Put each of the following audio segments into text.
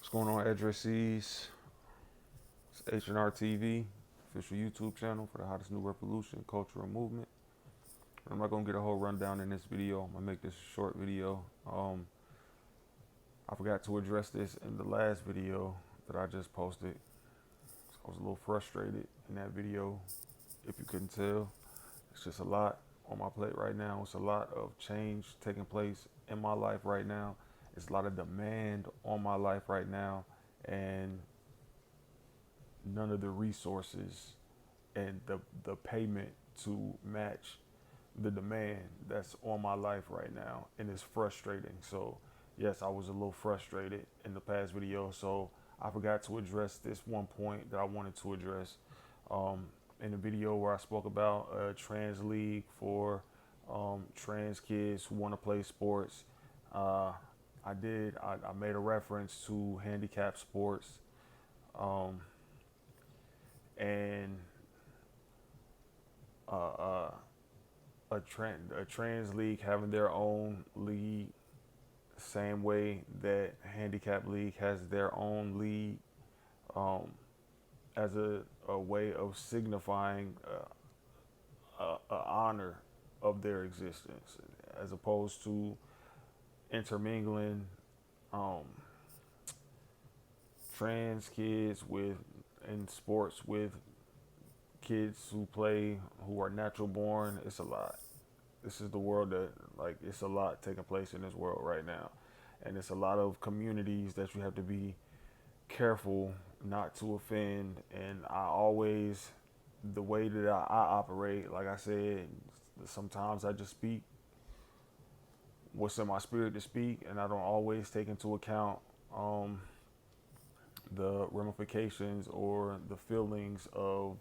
What's going on, addressees? It's H&R TV, official YouTube channel for the hottest new revolution, cultural movement. I'm not gonna get a whole rundown in this video. I'm gonna make this a short video. I forgot to address this in the last video that I just posted. I was a little frustrated in that video. If you couldn't tell, it's just a lot on my plate right now. It's a lot of change taking place in my life right now. It's a lot of demand on my life right now, and none of the resources and the payment to match the demand that's on my life right now, and it's frustrating. So yes, I was a little frustrated in the past video, so I forgot to address this one point that I wanted to address in the video where I spoke about a trans league for trans kids who want to play sports. I made a reference to handicapped sports, um, and uh, uh, a trans league having their own league, same way that handicap league has their own league, um, as a way of signifying a honor of their existence, as opposed to intermingling um, trans kids with in sports with kids who are natural born. It's a lot. This is the world that, like, it's a lot taking place in this world right now, and it's a lot of communities that you have to be careful not to offend. And I always, the way that I operate, like I said, sometimes I just speak what's in my spirit to speak, and I don't always take into account the ramifications or the feelings of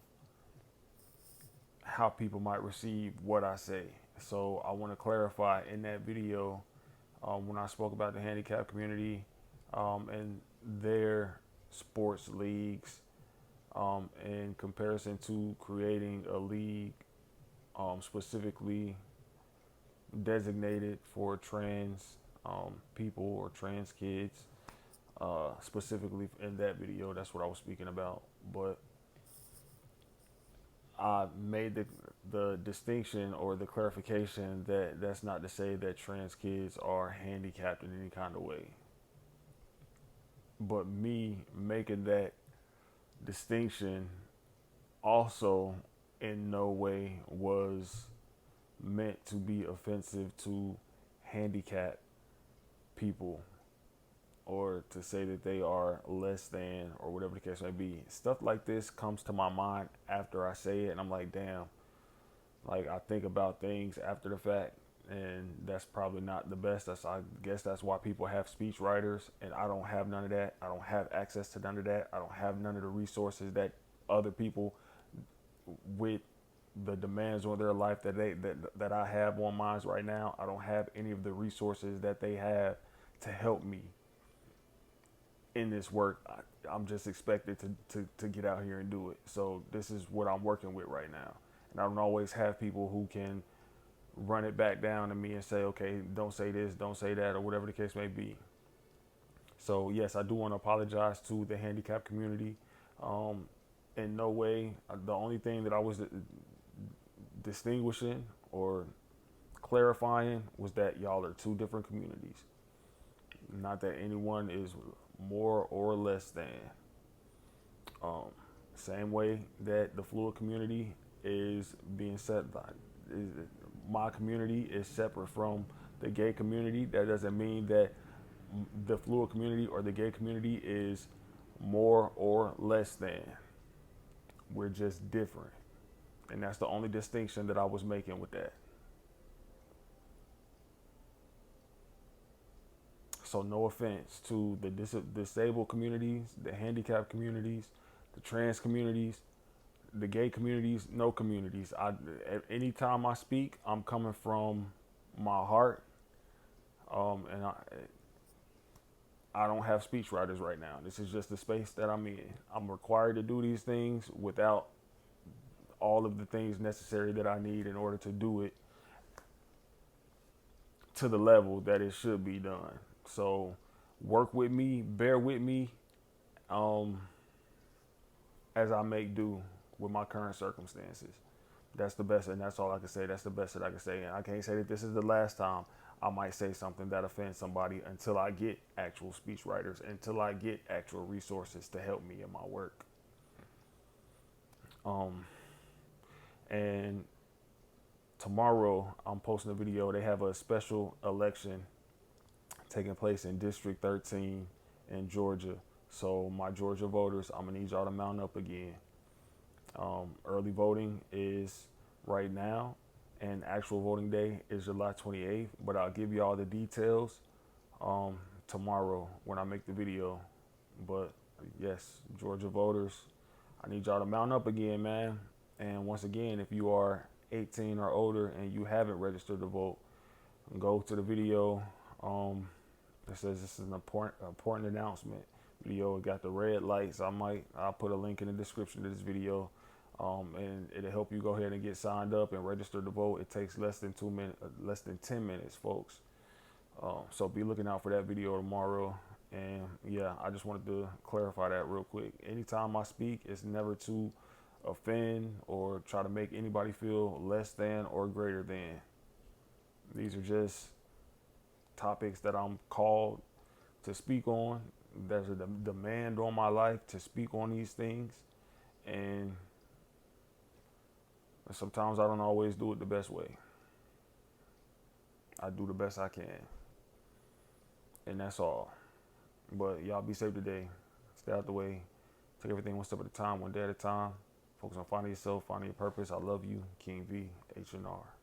how people might receive what I say. So I want to clarify in that video, when I spoke about the handicap community and their sports leagues, in comparison to creating a league specifically designated for trans people or trans kids. Specifically in that video, that's what I was speaking about. But I made the distinction or the clarification that that's not to say that trans kids are handicapped in any kind of way. But me making that distinction also in no way was meant to be offensive to handicapped people, or to say that they are less than, or whatever the case may be. Stuff like this comes to my mind after I say it, and I'm like, damn, like, I think about things after the fact, and that's probably not the best. I guess that's why people have speech writers, and I don't have none of that. I don't have access to none of that. I don't have none of the resources that other people with the demands on their life that I have on mine right now. I don't have any of the resources that they have to help me in this work. I'm just expected to get out here and do it. So this is what I'm working with right now. And I don't always have people who can run it back down to me and say, okay, don't say this, don't say that, or whatever the case may be. So yes, I do want to apologize to the handicap community. In no way, the only thing that I was distinguishing or clarifying was that y'all are two different communities. Not that anyone is more or less than. Um, Same way that the fluid community is being set by, my community is separate from the gay community. That doesn't mean that the fluid community or the gay community is more or less than. We're just different. And that's the only distinction that I was making with that. So no offense to the disabled communities, the handicapped communities, the trans communities, the gay communities, no communities. Anytime I speak, I'm coming from my heart, and I don't have speech writers right now. This is just the space that I'm in. I'm required to do these things without all of the things necessary that I need in order to do it to the level that it should be done. So work with me, bear with me, um, as I make do with my current circumstances. That's the best, and that's all I can say. That's the best that I can say. And I can't say that this is the last time I might say something that offends somebody until I get actual speech writers, until I get actual resources to help me in my work. Um, and tomorrow I'm posting a video. They have a special election taking place in District 13 in Georgia. So my Georgia voters, I'm gonna need y'all to mount up again. Early voting is right now, and actual voting day is July 28th. But I'll give you all the details tomorrow when I make the video. But yes, Georgia voters, I need y'all to mount up again, man. And once again, if you are 18 or older and you haven't registered to vote, go to the video. It says this is an important announcement video. It got the red lights. I'll put a link in the description to this video. And it'll help you go ahead and get signed up and register to vote. It takes less than 2 minutes, less than 10 minutes, folks. So be looking out for that video tomorrow. And yeah, I just wanted to clarify that real quick. Anytime I speak, it's never to offend or try to make anybody feel less than or greater than. These are just topics that I'm called to speak on. There's a demand on my life to speak on these things. And sometimes I don't always do it the best way. I do the best I can. And that's all. But y'all be safe today. Stay out the way. Take everything one step at a time, one day at a time. Focus on finding yourself, finding your purpose. I love you. King V, H&R.